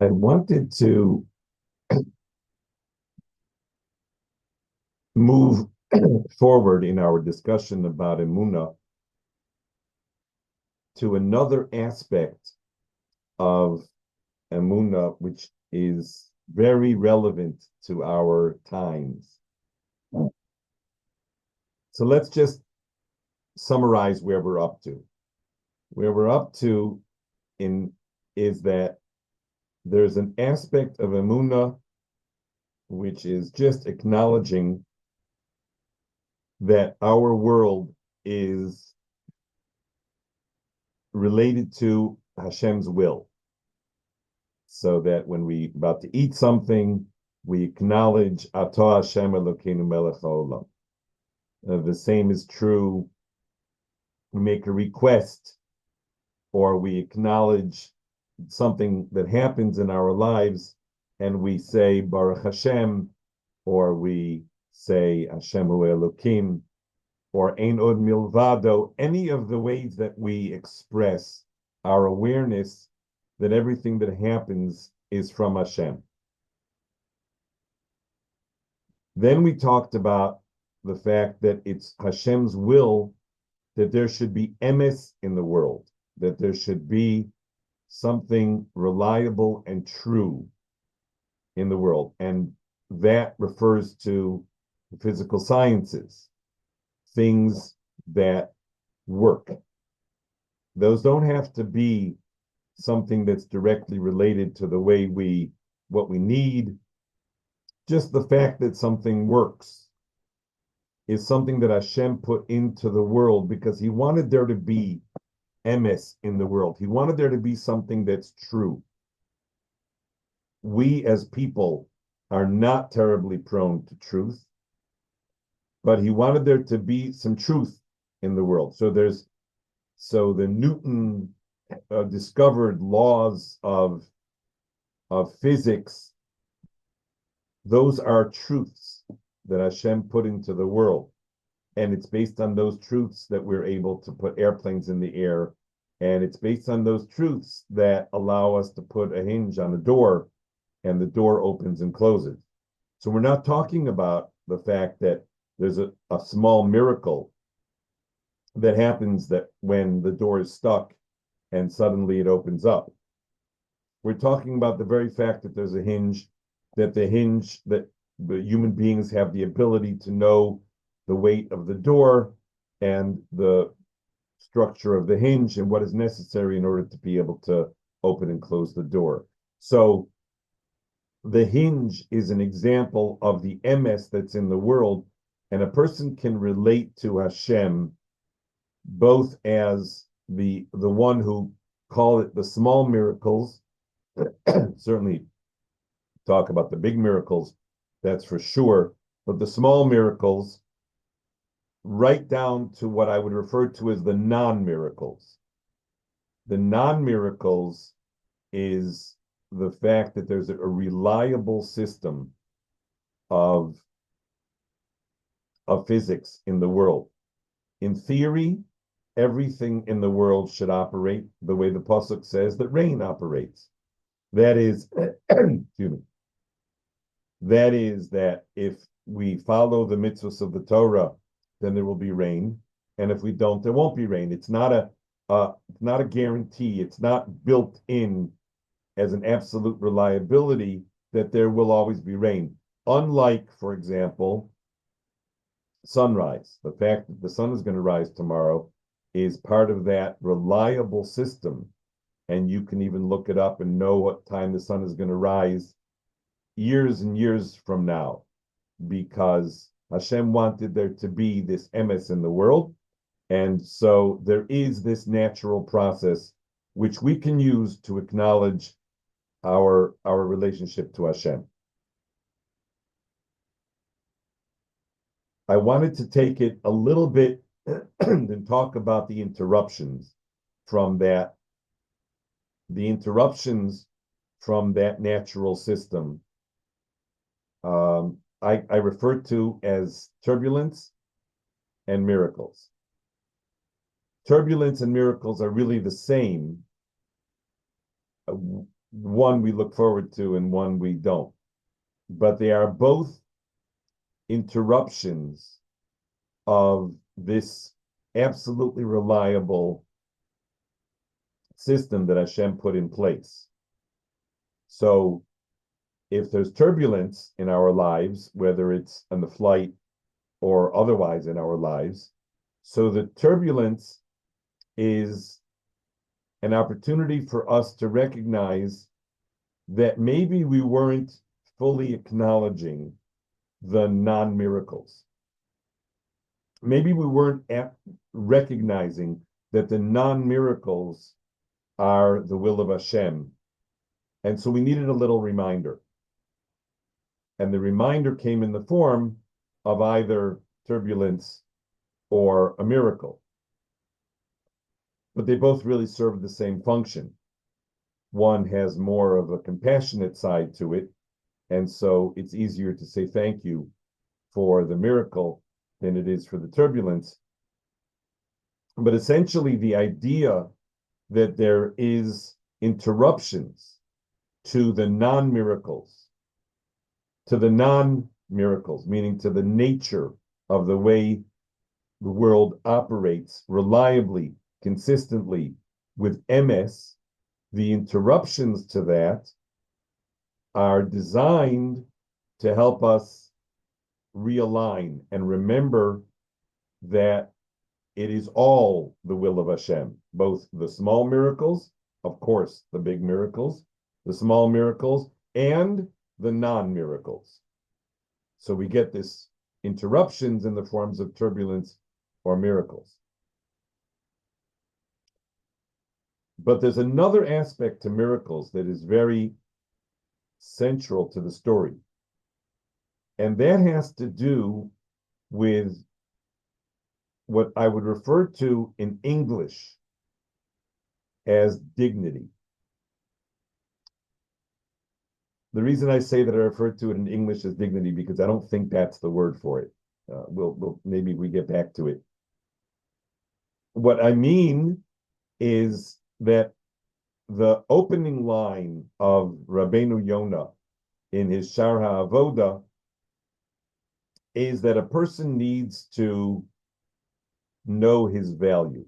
I wanted to move forward in our discussion about Emunah to another aspect of Emunah, which is very relevant to our times. So let's just summarize where we're up to. Where we're up to in is that there's an aspect of Emunah which is just acknowledging that our world is related to Hashem's will. So that when we about to eat something, we acknowledge Atah Hashem Elokeinu Melech Haolam. The same is true. We make a request, or we acknowledge something that happens in our lives, and we say Baruch Hashem, or we say Hashem Hu Elokim, or Ein Od Milvado. Any of the ways that we express our awareness that everything that happens is from Hashem. Then we talked about the fact that it's Hashem's will that there should be emes in the world, that there should be something reliable and true in the world. And that refers to the physical sciences, things that work. Those don't have to be something that's directly related to the way what we need. Just the fact that something works is something that Hashem put into the world because he wanted there to be emes in the world. He wanted there to be something that's true. We as people are not terribly prone to truth, but he wanted there to be some truth in the world. So the Newton discovered laws of physics. Those are truths that Hashem put into the world. And it's based on those truths that we're able to put airplanes in the air. And it's based on those truths that allow us to put a hinge on a door and the door opens and closes. So we're not talking about the fact that there's a small miracle that happens that when the door is stuck and suddenly it opens up. We're talking about the very fact that there's a hinge, that the human beings have the ability to know the weight of the door and the structure of the hinge and what is necessary in order to be able to open and close the door. So the hinge is an example of the emes that's in the world, and a person can relate to Hashem both as the one who call it the small miracles, certainly talk about the big miracles, that's for sure, but the small miracles right down to what I would refer to as the non-miracles. The non-miracles is the fact that there's a reliable system of physics in the world. In theory, everything in the world should operate the way the pasuk says that rain operates. That is, excuse me. That is that if we follow the mitzvahs of the Torah, then there will be rain, and if we don't, there won't be rain. It's not a guarantee. It's not built in as an absolute reliability that there will always be rain. Unlike, for example, sunrise. The fact that the sun is going to rise tomorrow is part of that reliable system, and you can even look it up and know what time the sun is going to rise years and years from now, because Hashem wanted there to be this emes in the world. And so there is this natural process which we can use to acknowledge our relationship to Hashem. I wanted to take it a little bit and talk about the interruptions from that natural system. I refer to as turbulence and miracles. Turbulence and miracles are really the same. one we look forward to and one we don't. But they are both interruptions of this absolutely reliable system that Hashem put in place. So if there's turbulence in our lives, whether it's on the flight or otherwise in our lives, so the turbulence is an opportunity for us to recognize that maybe we weren't fully acknowledging the non-miracles. Maybe we weren't recognizing that the non-miracles are the will of Hashem. And so we needed a little reminder. And the reminder came in the form of either turbulence or a miracle. But they both really serve the same function. One has more of a compassionate side to it, and so it's easier to say thank you for the miracle than it is for the turbulence. But essentially, the idea that there is interruptions to the non-miracles, meaning to the nature of the way the world operates reliably, consistently with MS, the interruptions to that are designed to help us realign and remember that it is all the will of Hashem, both the small miracles, of course, the big miracles, the small miracles, and the non-miracles. So we get this interruptions in the forms of turbulence or miracles. But there's another aspect to miracles that is very central to the story. And that has to do with what I would refer to in English as dignity. The reason I say that I refer to it in English as dignity, because I don't think that's the word for it. We'll maybe we get back to it. What I mean is that the opening line of Rabbeinu Yonah in his Shar HaAvodah is that a person needs to know his value.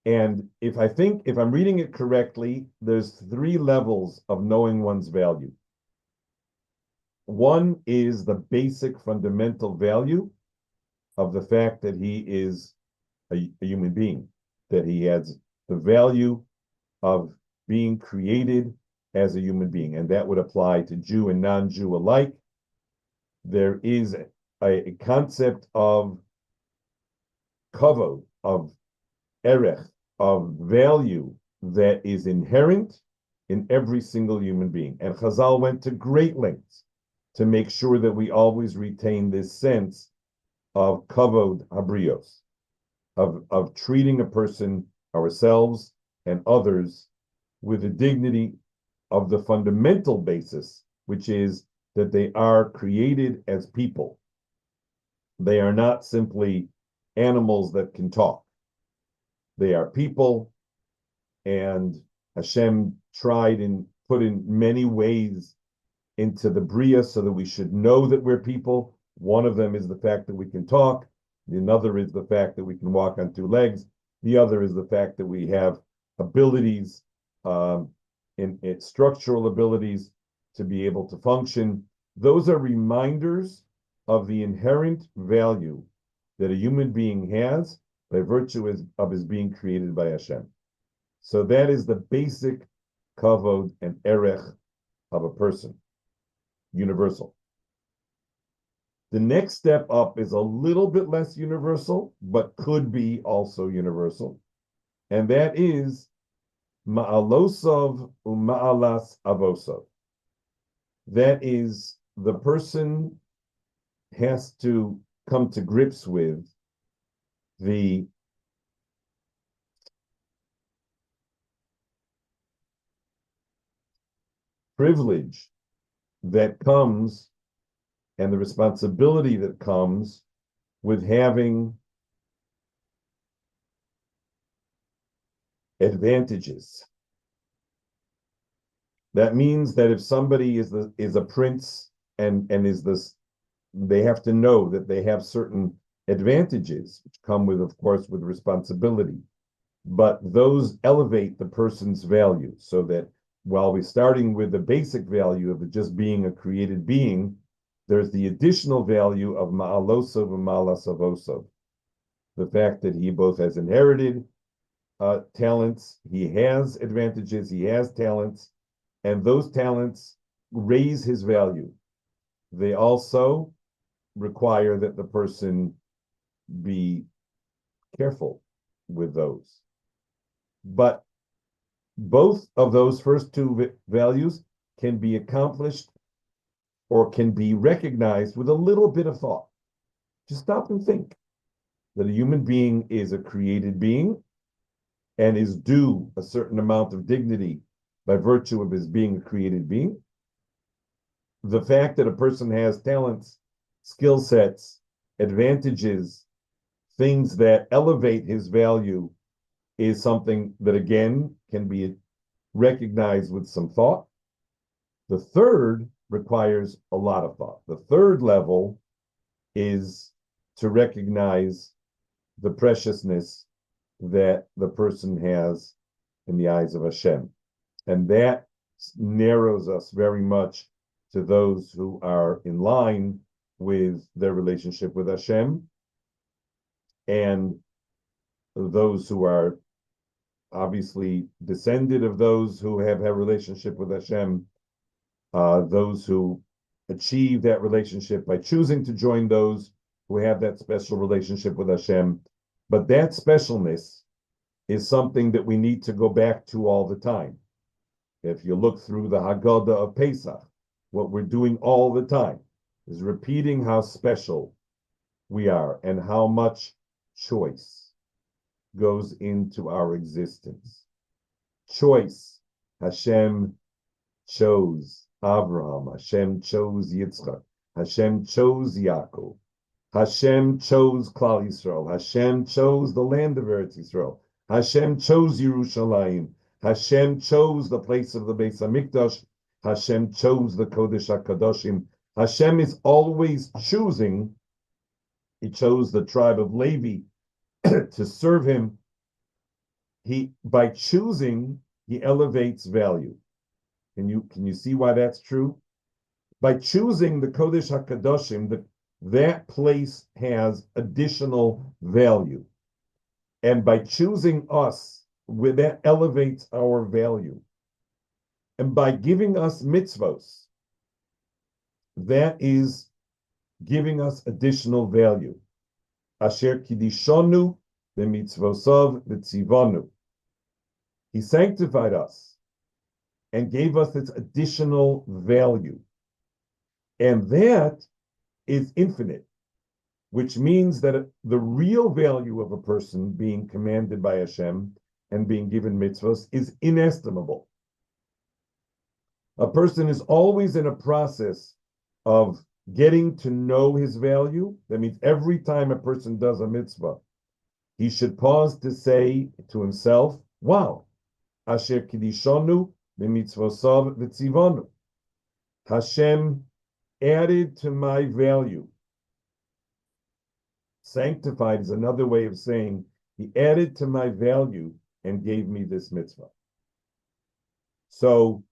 And if I'm reading it correctly, there's 3 levels of knowing one's value. One is the basic fundamental value of the fact that he is a human being, that he has the value of being created as a human being, and that would apply to Jew and non-Jew alike. There is a concept of kavod, of erech, of value that is inherent in every single human being. And Chazal went to great lengths to make sure that we always retain this sense of kavod habrios, of treating a person, ourselves and others, with the dignity of the fundamental basis, which is that they are created as people. They are not simply animals that can talk. They are people, and Hashem tried and put in many ways into the Bria so that we should know that we're people. One of them is the fact that we can talk. Another is the fact that we can walk on 2 legs. The other is the fact that we have abilities, in structural abilities to be able to function. Those are reminders of the inherent value that a human being has by virtue of his being created by Hashem. So that is the basic kavod and erech of a person, universal. The next step up is a little bit less universal, but could be also universal. And that is ma'alosov uma'alas avosov. That is, the person has to come to grips with the privilege that comes and the responsibility that comes with having advantages That means that if somebody is a prince and is this, they have to know that they have certain advantages which come with, of course, with responsibility. But those elevate the person's value, so that while we're starting with the basic value of it just being a created being, there's the additional value of ma'alosov and ma'alasavosov. The fact that he both has inherited talents, he has advantages, he has talents, and those talents raise his value. They also require that the person be careful with those. But both of those first two values can be accomplished or can be recognized with a little bit of thought. Just stop and think that a human being is a created being and is due a certain amount of dignity by virtue of his being a created being. The fact that a person has talents, skill sets, advantages, things that elevate his value is something that, again, can be recognized with some thought. The third requires a lot of thought. The third level is to recognize the preciousness that the person has in the eyes of Hashem. And that narrows us very much to those who are in line with their relationship with Hashem, and those who are obviously descended of those who have a relationship with Hashem, those who achieve that relationship by choosing to join those who have that special relationship with Hashem. But that specialness is something that we need to go back to all the time. If you look through the Haggadah of Pesach, what we're doing all the time is repeating how special we are and how much choice goes into our existence. Choice. Hashem chose Abraham. Hashem chose Yitzchak. Hashem chose Yaakov. Hashem chose Klal Yisrael. Hashem chose the land of Eretz Yisrael. Hashem chose Yerushalayim. Hashem chose the place of the Beis Hamikdash. Hashem chose the Kodesh HaKadoshim. Hashem is always choosing. He chose the tribe of Levi to serve him. By choosing, he elevates value. Can you see why that's true? By choosing the Kodesh HaKadoshim, that place has additional value. And by choosing us, where that elevates our value. And by giving us mitzvos, that is giving us additional value. Asher kidishonu b'mitzvosav v'tzivanu. He sanctified us and gave us its additional value. And that is infinite, which means that the real value of a person being commanded by Hashem and being given mitzvahs is inestimable. A person is always in a process of getting to know his value. That means every time a person does a mitzvah, he should pause to say to himself, wow, Asher kidishonu b'mitzvosav v'tzivanu. Hashem added to my value. Sanctified is another way of saying he added to my value and gave me this mitzvah. So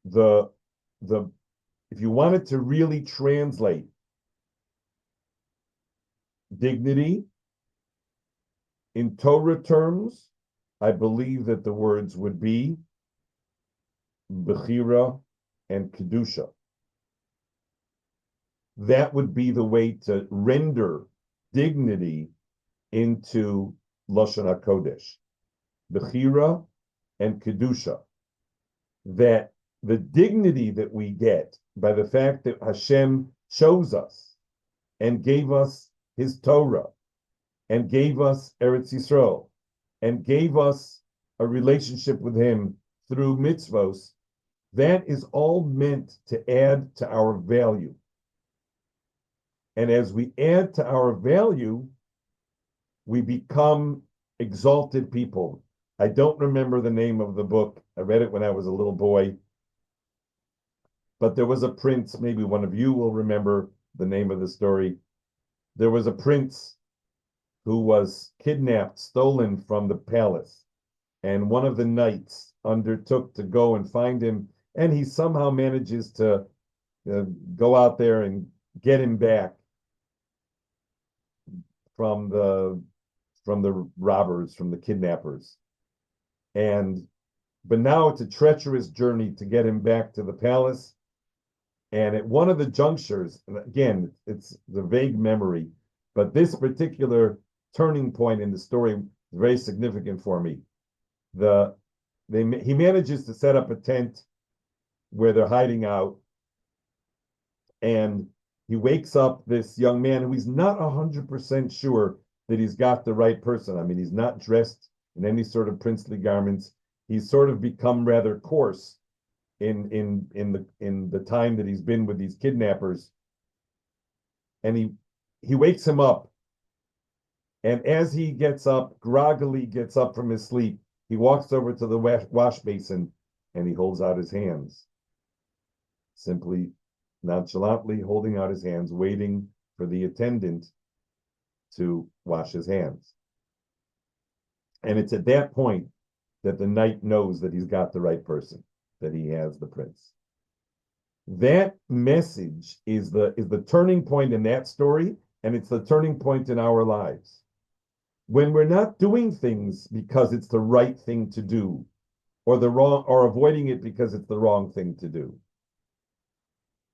if you wanted to really translate dignity in Torah terms, I believe that the words would be Bechira and Kedusha. That would be the way to render dignity into Lashon HaKodesh. Bechira and Kedusha. That the dignity that we get by the fact that Hashem chose us and gave us his Torah and gave us Eretz Yisrael and gave us a relationship with him through mitzvos, that is all meant to add to our value. And as we add to our value, we become exalted people. I don't remember the name of the book. I read it when I was a little boy. but there was a prince, maybe one of you will remember the name of the story. There was a prince who was kidnapped, stolen from the palace, and one of the knights undertook to go and find him, and he somehow manages to go out there and get him back from the robbers, from the kidnappers. But now it's a treacherous journey to get him back to the palace. And at one of the junctures, again, it's the vague memory, but this particular turning point in the story is very significant for me. He manages to set up a tent where they're hiding out, and he wakes up this young man who he's not 100% sure that he's got the right person. I mean, he's not dressed in any sort of princely garments. He's sort of become rather coarse in the time that he's been with these kidnappers. And he wakes him up. And as he gets up, groggily gets up from his sleep, he walks over to the wash basin and he holds out his hands. Simply, nonchalantly holding out his hands, waiting for the attendant to wash his hands. And it's at that point that the knight knows that he's got the right person, that he has the prince. That message is the turning point in that story, and it's the turning point in our lives. When we're not doing things because it's the right thing to do, or avoiding it because it's the wrong thing to do,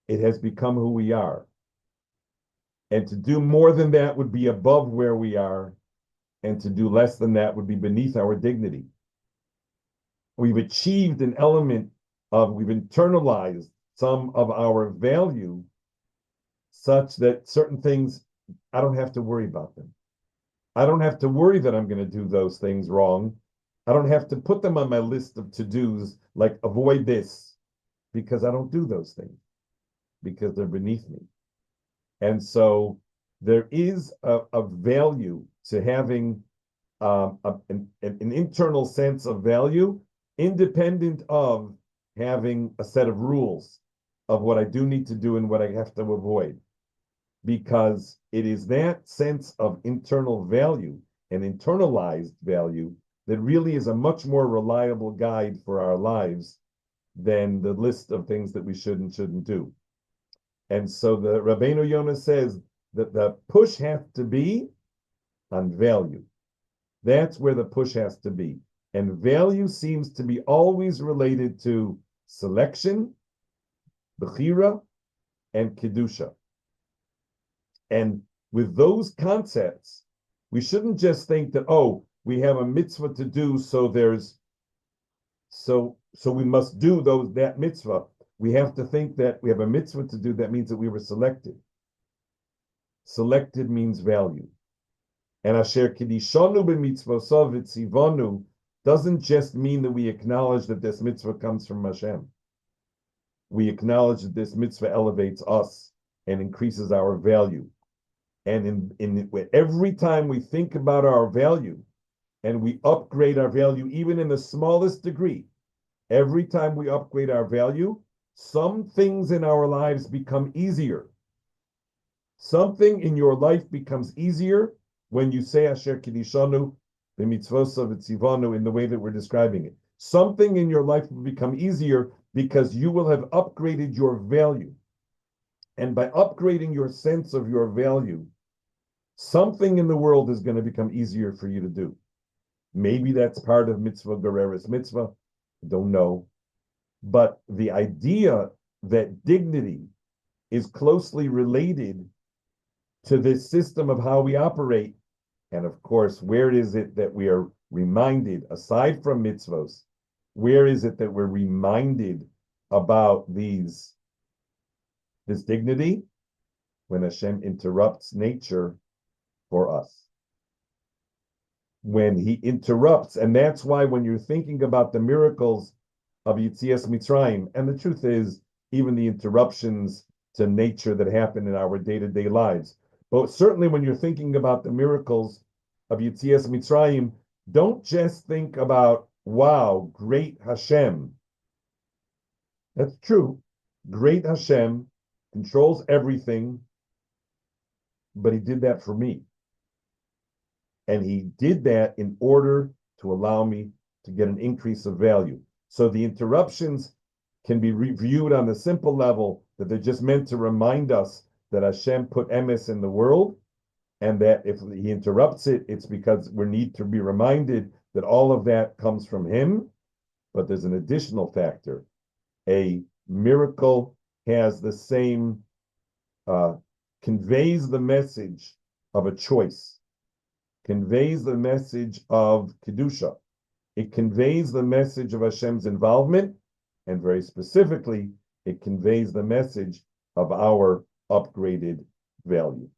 it has become who we are. And to do more than that would be above where we are, and to do less than that would be beneath our dignity. We've achieved an element we've internalized some of our value such that certain things, I don't have to worry about them. I don't have to worry that I'm going to do those things wrong. I don't have to put them on my list of to-dos, like avoid this, because I don't do those things, because they're beneath me. And so there is a value to having an internal sense of value, independent of having a set of rules of what I do need to do and what I have to avoid. Because it is that sense of internal value and internalized value that really is a much more reliable guide for our lives than the list of things that we should and shouldn't do. And so the Rabbeinu Yonah says that the push has to be on value. That's where the push has to be. And value seems to be always related to selection, bechira, and kedusha. And with those concepts, we shouldn't just think that, oh, we have a mitzvah to do, so we must do that mitzvah. We have to think that we have a mitzvah to do. That means that we were selected. Selected means value. And asher kidishanu b'mitzvosav v'tzivanu doesn't just mean that we acknowledge that this mitzvah comes from Hashem. We acknowledge that this mitzvah elevates us and increases our value. And every time we think about our value and we upgrade our value, even in the smallest degree, every time we upgrade our value, some things in our lives become easier. Something in your life becomes easier when you say Asher Kidishanu, the mitzvosav v'tzivanu, in the way that we're describing it. Something in your life will become easier because you will have upgraded your value. And by upgrading your sense of your value, something in the world is going to become easier for you to do. Maybe that's part of mitzvah gereris mitzvah. I don't know. But the idea that dignity is closely related to this system of how we operate, and of course, where is it that we are reminded, aside from mitzvos, where is it that we're reminded about this dignity? When Hashem interrupts nature for us. When he interrupts, and that's why when you're thinking about the miracles of Yetzias Mitzrayim, and the truth is, even the interruptions to nature that happen in our day-to-day lives, but certainly when you're thinking about the miracles of Yetzias Mitzrayim, don't just think about, wow, great Hashem. That's true. great Hashem controls everything, but he did that for me. And he did that in order to allow me to get an increase of value. So the interruptions can be reviewed on a simple level, that they're just meant to remind us that Hashem put emes in the world, and that if he interrupts it, it's because we need to be reminded that all of that comes from him. But there's an additional factor. A miracle has the same, conveys the message of a choice, conveys the message of Kedusha. It conveys the message of Hashem's involvement, and very specifically, it conveys the message of our upgraded value.